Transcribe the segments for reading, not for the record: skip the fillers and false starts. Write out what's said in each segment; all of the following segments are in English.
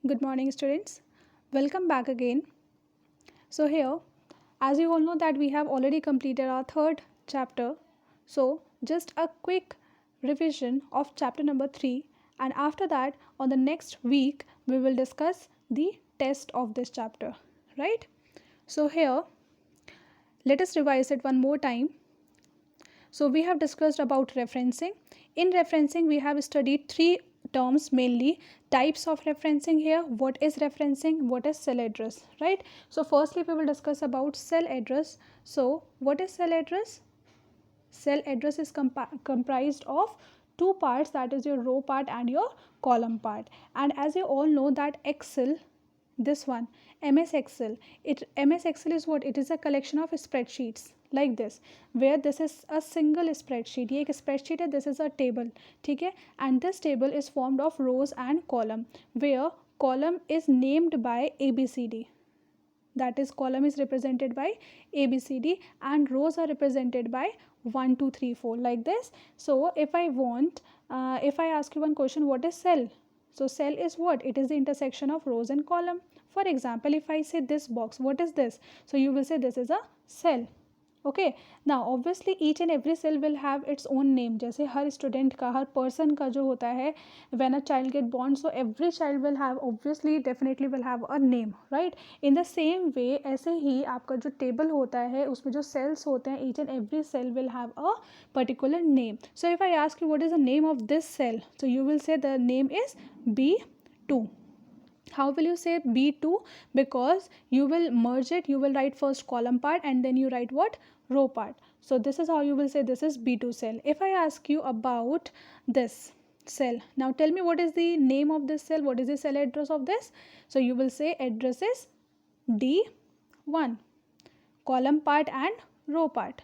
Good morning, students. Welcome back again. So here, as you all know that we have already completed our third chapter. So just a quick revision of chapter number 3, and after that on the next week we will discuss the test of this chapter, right? So here, let us revise it one more time. So we have discussed about referencing. In referencing, we have studied three terms mainly: types of referencing here, what is referencing, what is cell address, right? So firstly we will discuss about cell address. So what is cell address? Cell address is comprised of two parts, that is your row part and your column part. And as you all know that Excel, this one, MS Excel, MS Excel is what? It is a collection of spreadsheets like this, where this is a single spreadsheet. ये एक spreadsheet है, this is a table, ठीक है? And this table is formed of rows and column, where column is named by ABCD, that is column is represented by ABCD and rows are represented by 1 2 3 4 like this. So if I want, if I ask you one question, what is cell? So cell is what? It is the intersection of rows and column. For example, if I say this box, what is this? So you will say this is a cell. Okay, now obviously each and every cell will have its own name. जैसे हर student का, हर person का जो होता है, when a child get born, so every child will have, obviously definitely will have a name, right? In the same way, ऐसे ही आपका जो table होता है उसमें जो cells होते हैं, each and every cell will have a particular name. So if I ask you what is the name of this cell, so you will say the name is B2. How will you say B2? Because you will merge it, you will write first column part and then you write what? Row part. So this is how you will say this is B2 cell. If I ask you about this cell, now tell me what is the name of this cell, what is the cell address of this? So you will say address is D1, column part and row part.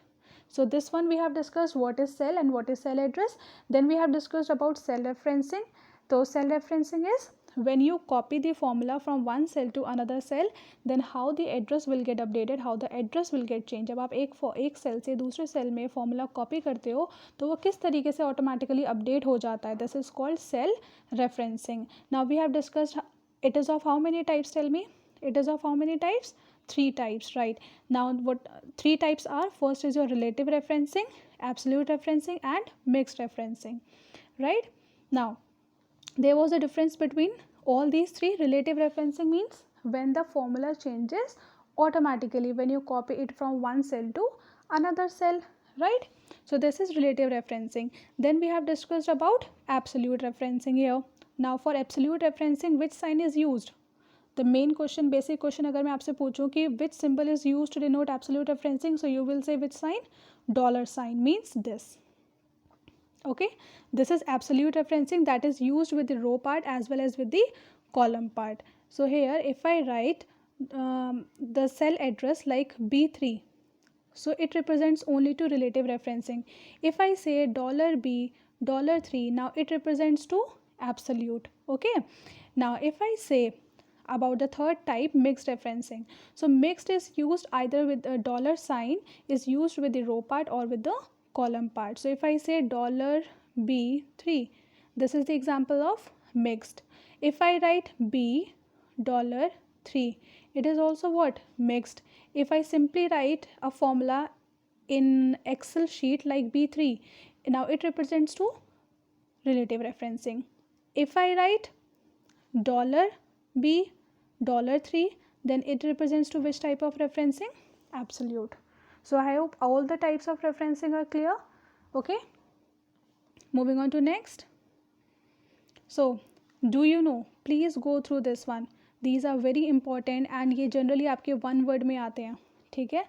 So this one we have discussed what is cell and what is cell address. Then we have discussed about cell referencing. So cell referencing is when you copy the formula from one cell to another cell, then how the address will get updated, how the address will get changed. जब आप एक cell से दूसरे cell में formula copy करते हो तो वो किस तरीके से ऑटोमेटिकली अपडेट हो जाता है, this is called cell referencing. Now we have discussed it is of how many types? Tell me, it is of how many types? Three types, right? Now what three types are? First is your relative referencing, absolute referencing and mixed referencing, right? Now there was a difference between all these three. Relative referencing means when the formula changes automatically when you copy it from one cell to another cell, right? So this is relative referencing. Then we have discussed about absolute referencing here. Now for absolute referencing, which sign is used? The main question, basic question, अगर मैं आपसे पूछूं कि which symbol is used to denote absolute referencing, so you will say which sign? Dollar sign means this. Okay, this is absolute referencing, that is used with the row part as well as with the column part. So here if I write the cell address like B3, so it represents only to relative referencing. If I say $B $3, now it represents to absolute. Okay, now if I say about the third type, mixed referencing, so mixed is used either with a dollar sign is used with the row part or with the column part. So if I say $B3, this is the example of mixed. If I write B $3, it is also what? Mixed. If I simply write a formula in Excel sheet like B3, now it represents to relative referencing. If I write $B $3, then it represents to which type of referencing? Absolute. So I hope all the types of referencing are clear. Okay, moving on to next. So do you know, please go through this one, these are very important and ये generally आपके one word में आते हैं, ठीक है?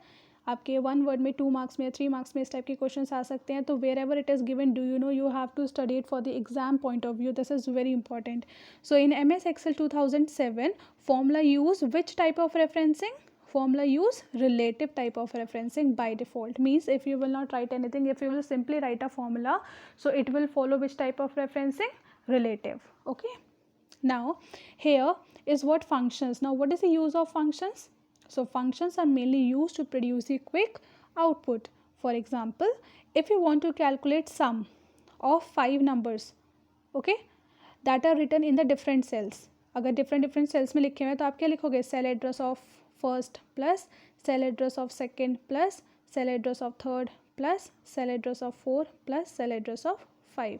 आपके one word में 2 marks में 3 marks में इस टाइप के क्वेश्चंस आ सकते हैं. तो wherever it is given, do you know, you have to study it for the exam point of view. This is very important. So in MS Excel 2007, formula use which type of referencing? Formula use relative type of referencing by default. Means if you will not write anything, if you will simply write a formula, so it will follow which type of referencing? Relative. Okay, now here is what functions. Now what is the use of functions? So functions are mainly used to produce a quick output. For example, if you want to calculate sum of 5 numbers, okay, that are written in the different cells, अगर different different cells में लिखे हुए हैं तो आप क्या लिखोगे, cell address of first plus cell address of second plus cell address of third plus cell address of 4 plus cell address of 5,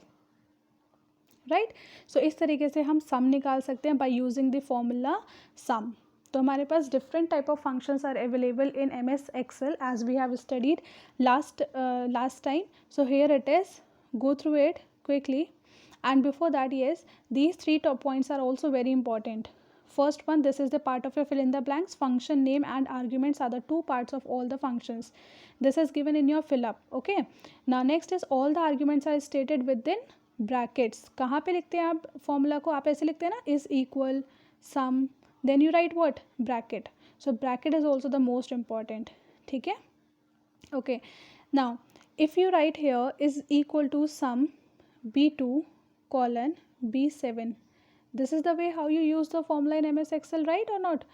right. So इस तरीके से हम सम निकाल सकते हैं by using the formula sum. तो हमारे पास different type of functions are available in MS Excel as we have studied last time. So here it is, go through it quickly. And before that, yes, these three top points are also very important. First one, this is the part of your fill in the blanks. Function name and arguments are the two parts of all the functions. This is given in your fill up. Okay. Now next is all the arguments are stated within brackets. कहाँ पे लिखते हैं आप formula को, आप ऐसे लिखते हैं ना, is equal sum, then you write what, bracket. So bracket is also the most important. ठीक है. Okay. Now if you write here is equal to sum B2 colon B7, this is the way how you use the formula in MS Excel, right or not?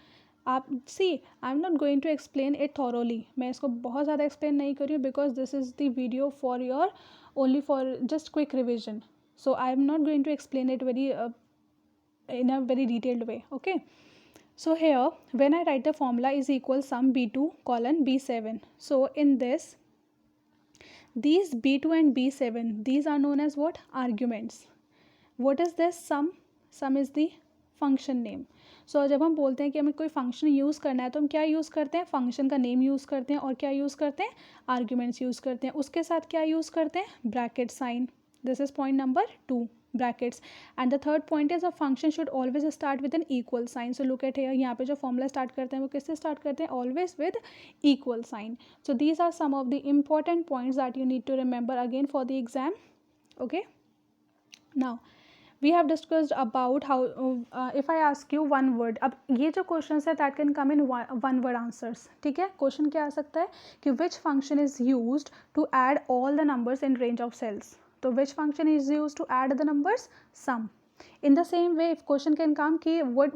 आप see, I am not going to explain it thoroughly. मैं इसको बहुत ज़्यादा explain नहीं कर रही हूँ because this is the video for your only for just quick revision. So I am not going to explain it very in a very detailed way. Okay. So here when I write the formula is equal sum B2 colon B7. So in this, these B2 and B7, these are known as what, arguments. What is this sum? Sum is the function name. So जब हम बोलते हैं कि हमें कोई function use करना है तो हम क्या यूज़ करते हैं, फंक्शन का नेम यूज़ करते हैं और क्या यूज़ करते हैं, आर्ग्यूमेंट्स यूज़ करते हैं. उसके साथ क्या यूज़ करते हैं, bracket sign. This is point number 2, brackets. And the third point is a function should always start with an equal sign. So look at here, यहाँ पे जो formula start करते हैं वो किससे start करते हैं, always with equal sign. So these are some of the important points that you need to remember again for the exam. Okay. Now we have discussed about how if I ask you one word, अब ये जो questions है that can come in one word answers. ठीक है. question क्या आ सकता है कि which function is used to add all the numbers in range of cells. So which function is used to add the numbers, sum. In the same way if question can come ki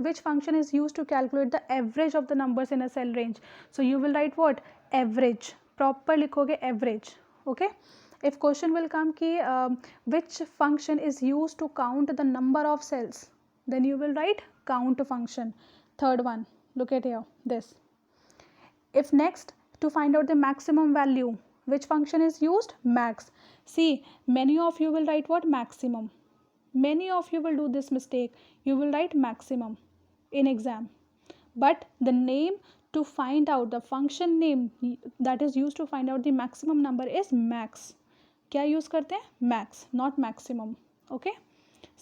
which function is used to calculate the average of the numbers in a cell range. So you will write what, average, proper likhoge average. Okay. If question will come ki which function is used to count the number of cells, then you will write count function. Third one, look at here, this. If next, to find out the maximum value, which function is used, max. See, many of you will write what, maximum. Many of you will do this mistake. You will write maximum in exam. But the name to find out, the function name that is used to find out the maximum number is max. क्या use करते हैं, max, not maximum. Okay.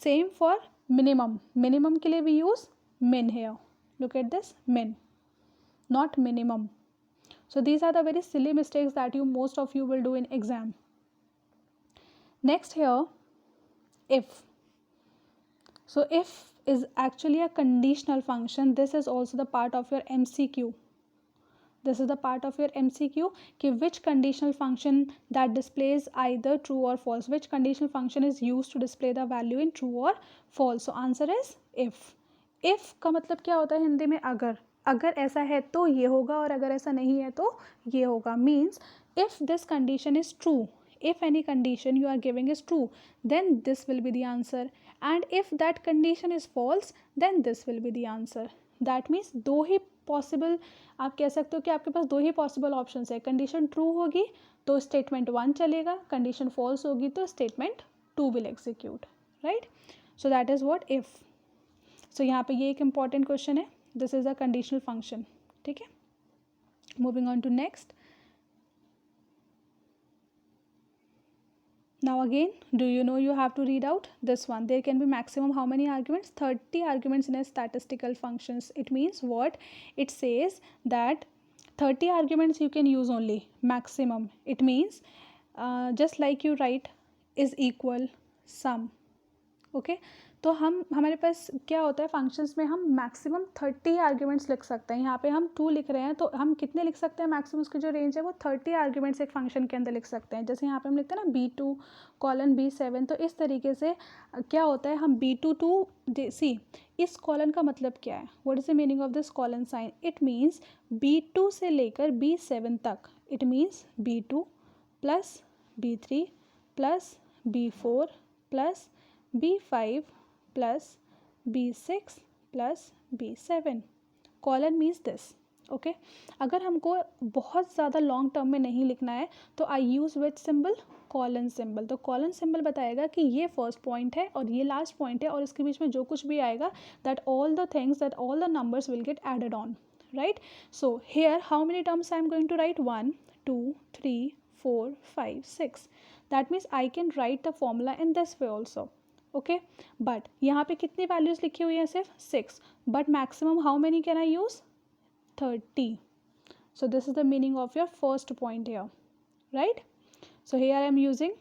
Same for minimum. Minimum के लिए we use min here. Look at this, min, not minimum. So these are the very silly mistakes that most of you will do in exam. Next here, if. So if is actually a conditional function. This is also the part of your MCQ. This is the part of your MCQ कि which conditional function that displays either true or false. Which conditional function is used to display the value in true or false. So answer is if. If का मतलब क्या होता है हिंदी में, अगर ऐसा है तो ये होगा और अगर ऐसा नहीं है तो ये होगा. Means if this condition is true, if any condition you are giving is true, then this will be the answer. And if that condition is false, then this will be the answer. That means दो ही possible, आप कह सकते हो कि आपके पास दो ही पॉसिबल ऑप्शन है. कंडीशन ट्रू होगी तो स्टेटमेंट 1 चलेगा, कंडीशन फॉल्स होगी तो statement 2 will execute, right. So that is what if. So यहाँ पे ये एक इंपॉर्टेंट क्वेश्चन है. This is a conditional function. ठीक है. Moving on to next. Now again, do you know you have to read out this one. There can be maximum how many arguments? 30 arguments in a statistical functions. It means what? It says that 30 arguments you can use only, maximum. It means just like you write is equal sum. Okay. तो हमारे पास क्या होता है functions में, हम maximum 30 arguments लिख सकते हैं. यहाँ पे हम 2 लिख रहे हैं तो हम कितने लिख सकते हैं, मैक्सिमम उसकी जो रेंज है वो 30 आर्ग्यूमेंट्स एक फंक्शन के अंदर लिख सकते हैं. जैसे यहाँ पे हम लिखते हैं ना B2 कॉलन B7. तो इस तरीके से क्या होता है, हम B2 टू सी, इस कॉलन का मतलब क्या है, what is the meaning of this colon sign. It means B2 से लेकर B7 तक. It means B2 plus B3 plus B4 plus B5 plus B6 plus B 7. Colon means this. Okay, अगर हमको बहुत ज़्यादा लॉन्ग टर्म में नहीं लिखना है तो I use which symbol, colon symbol. तो कॉलन सिंबल बताएगा कि ये फर्स्ट पॉइंट है और ये लास्ट पॉइंट है और इसके बीच में जो कुछ भी आएगा that all the things, that all the numbers will get added on. Right. So here how many terms I am going to write? 1 2 3 4 5 6. That means I can write the formula in this way also. Okay, but यहाँ पे कितनी values लिखी हुई हैं? सिर्फ 6. But maximum how many can I use? 30. So this is the meaning of your first point here, right? So here I am using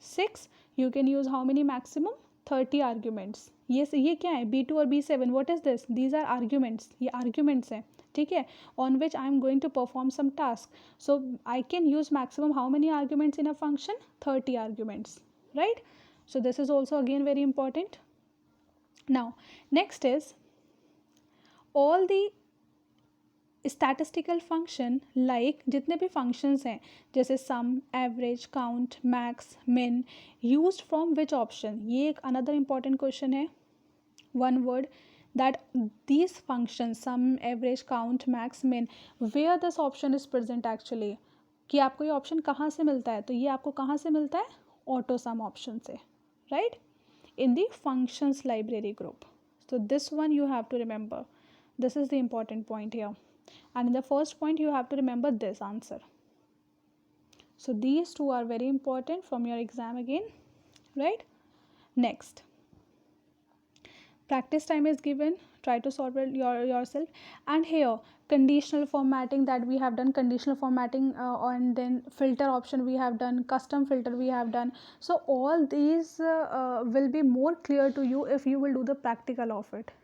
6. You can use how many maximum? 30 arguments. ये क्या है? B2 और B7. What is this? These are arguments. ये arguments हैं, ठीक है, on which I am going to perform some task. So I can use maximum how many arguments in a function? 30 arguments, right? So this is also again very important. Now next is all the statistical function like जितने भी functions हैं जैसे sum, average, count, max, min, used from which option. ये एक another important question है, one word, that these function sum, average, count, max, min, where this option is present actually. कि आपको ये ऑप्शन कहाँ से मिलता है? तो ये आपको कहाँ से मिलता है? ऑटो सम ऑप्शन से, right, in the functions library group. So this one you have to remember. This is the important point here. And in the first point you have to remember this answer. So these two are very important from your exam again, right? Next, practice time is given. Try to solve it yourself. And here conditional formatting, that we have done conditional formatting, and then filter option we have done, custom filter we have done. So all these will be more clear to you if you will do the practical of it,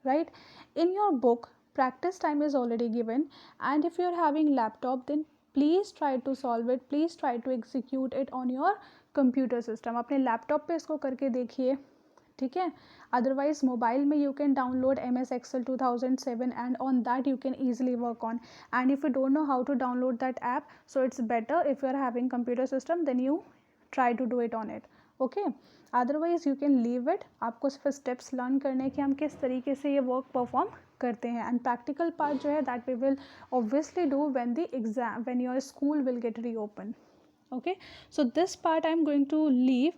right? In your book practice time is already given, and if you are having laptop then please try to solve it, please try to execute it on your computer system. अपने laptop पे इसको करके देखिए, ठीक है. Otherwise mobile में you can download MS Excel 2007 and on that you can easily work on. And if you don't know how to download that app, so it's better if you are having computer system then you try to do it on it. Okay, otherwise you can leave it. आपको सिर्फ steps learn करने कि हम किस तरीके से ये work perform करते हैं. एंड प्रैक्टिकल पार्ट जो है that we will obviously do when the exam, when your school will get reopen. Okay, so this part I am going to leave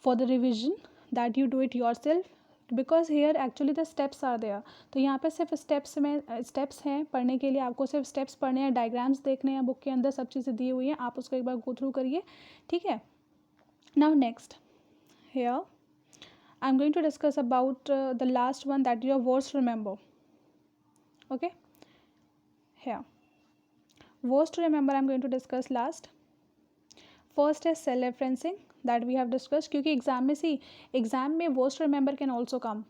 for the revision, that you do it yourself, because here actually the steps are there. तो यहाँ पे सिर्फ steps में steps हैं पढ़ने के लिए, आपको सिर्फ स्टेप्स पढ़ने हैं, डायग्राम्स देखने हैं, बुक के अंदर सब चीज़ें दी हुई हैं, आप उसको एक बार गो थ्रू करिए, ठीक है. Now next, here I'm going to discuss about the last one, that your words to remember. Okay, here words to remember I'm going to discuss last. First is cell referencing, that we have discussed, क्योंकि exam में exam में words to remember can also come.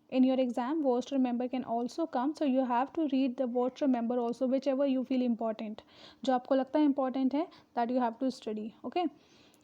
In your exam words to remember can also come, so you have to read the words to remember also, whichever you feel important. जो आपको लगता है important है that you have to study. Okay,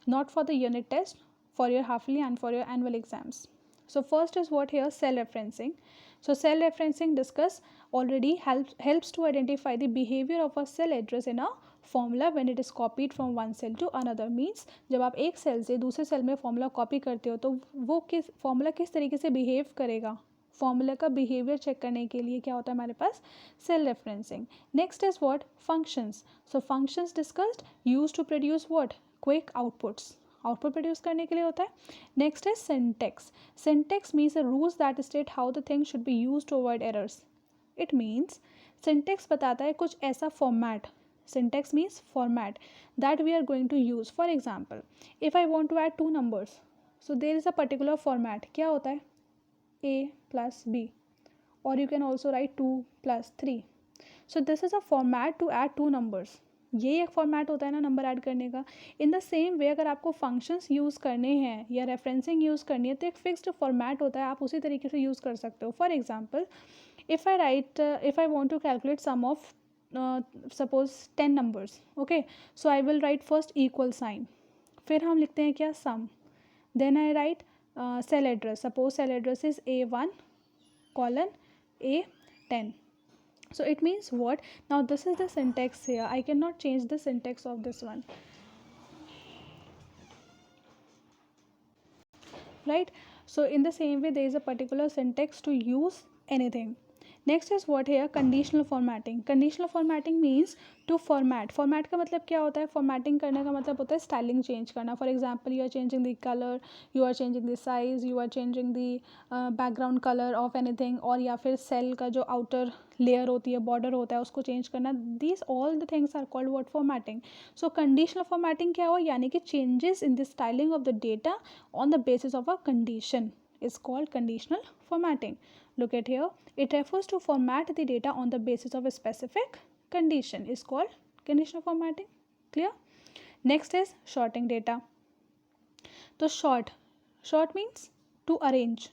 not for the unit test, for your halfly and for your annual exams. So first is what here, cell referencing. So cell referencing discuss already helps to identify the behavior of a cell address in a formula when it is copied from one cell to another. Means जब आप एक cell से दूसरे cell में formula copy करते हो तो वो फॉर्मूला किस तरीके से बिहेव करेगा, फॉर्मूला का बिहेवियर चेक करने के लिए क्या होता है हमारे पास, cell referencing. Next is what, functions. So functions discussed, use to produce what, quick outputs, output produce करने के लिए होता है. Next is syntax. Syntax means rules that state how the thing should be use to avoid errors. It means syntax बताता है कुछ ऐसा format, syntax means format that we are going to use. For example if I want to add two numbers, so there is a particular format. क्या होता है, a plus b, or you can also write 2 plus 3. So this is a format to add two numbers. ये एक format होता है ना number add करने का. इन द सेम वे अगर आपको फंक्शंस यूज़ करने हैं या रेफरेंसिंग यूज़ करनी है तो एक फिक्स्ड फॉर्मेट होता है, आप उसी तरीके से यूज़ कर सकते हो. For example if I want to calculate sum of suppose 10 numbers, okay, so I will write first equal sign, फिर हम लिखते हैं क्या, sum, then I write cell address. Suppose cell address is A1 colon A10. So it means what, now this is the syntax here, I cannot change the syntax of this one, right? So in the same way, there is a particular syntax to use anything. Next is what here, conditional formatting. Conditional formatting means to format. Format का मतलब क्या होता है? Formatting करने का मतलब होता है styling change करना. For example, you are changing the color, you are changing the size, you are changing the background color of anything, और या फिर cell का जो outer layer होती है, border होता है, उसको change करना. These all the things are called what? Formatting. So conditional formatting क्या हुआ? यानी कि changes in the styling of the data on the basis of a condition is called conditional formatting. Look at here. It refers to format the data on the basis of a specific condition is called conditional formatting. Clear? Next is sorting data. So sort means to arrange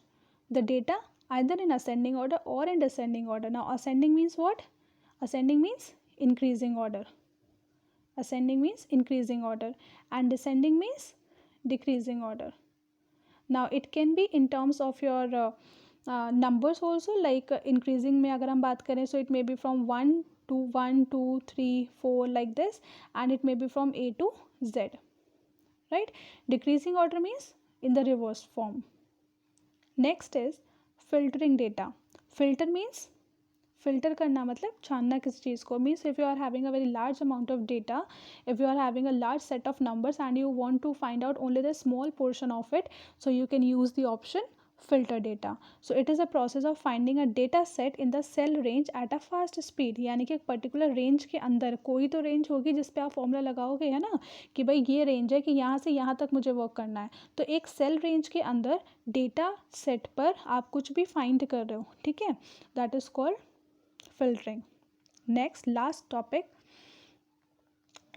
the data either in ascending order or in descending order. Now ascending means what? Ascending means increasing order. Ascending means increasing order and descending means decreasing order. Now it can be in terms of your numbers also, like increasing में अगर हम बात करें, so it may be from 1 to 1 2 3 4 like this, and it may be from A to Z, right? Decreasing order means in the reverse form. Next is filtering data. Filter means filter करना मतलब छानना किसी चीज़ को. Means if you are having a very large amount of data, if you are having a large set of numbers and you want to find out only the small portion of it, so you can use the option filter data. So it is a process of finding a data set in the cell range at a fast speed. यानी कि एक particular range के अंदर, कोई तो range होगी जिस पे आप फॉर्मूला लगाओगे, है ना, कि भाई ये रेंज है कि यहाँ से यहाँ तक मुझे वर्क करना है. तो एक सेल रेंज के अंदर डेटा सेट पर आप कुछ भी फाइंड कर रहे हो, ठीक है, that is called filtering. Next,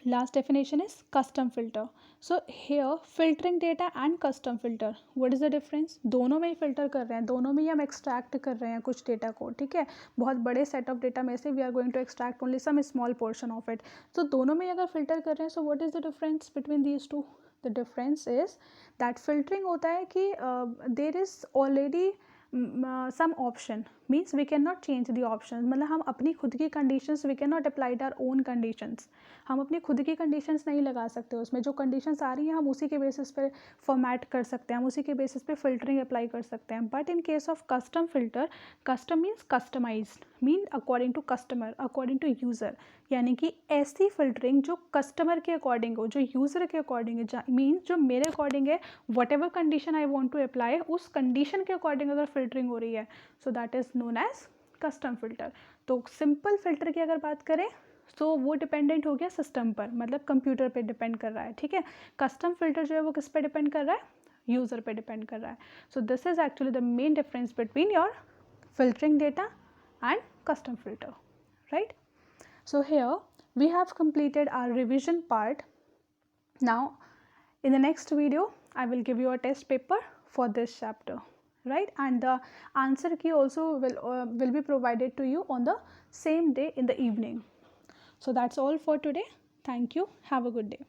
last definition is custom filter. So here filtering data and custom filter, what is the difference? दोनों में ही filter कर रहे हैं, दोनों में ही हम extract कर रहे हैं कुछ data को, ठीक है, बहुत बड़े set of data में से we are going to extract only some small portion of it. So दोनों में ही अगर filter कर रहे हैं, so what is the difference between these two? The difference is that filtering होता है कि there is already some option, means we cannot change the options. मतलब हम अपनी खुद की conditions we cannot apply our own conditions. हम अपनी खुद की conditions नहीं लगा सकते उसमें. जो conditions आ रही हैं हम उसी के basis पे format कर सकते हैं, हम उसी के basis पे filtering apply कर सकते हैं. But in case of custom filter, custom means customized, mean according to customer, according to user. यानी कि ऐसी filtering जो customer के according हो, जो user के according है, means जो मेरे according है, whatever condition I want to apply, उस condition के according अगर filtering हो रही है, so that is known as custom filter. तो simple filter की अगर बात करें तो वो डिपेंडेंट हो गया सिस्टम पर, मतलब कंप्यूटर पे डिपेंड कर रहा है, ठीक है. कस्टम फिल्टर जो है वो किस पे डिपेंड कर रहा है? यूज़र पे डिपेंड कर रहा है. So this is actually the main difference between your filtering data and custom filter, right? So here we have completed our revision part. Now in the next video I will give you a test paper for this chapter, right? And the answer key also will be provided to you on the same day in the evening. So that's all for today. Thank you. Have a good day.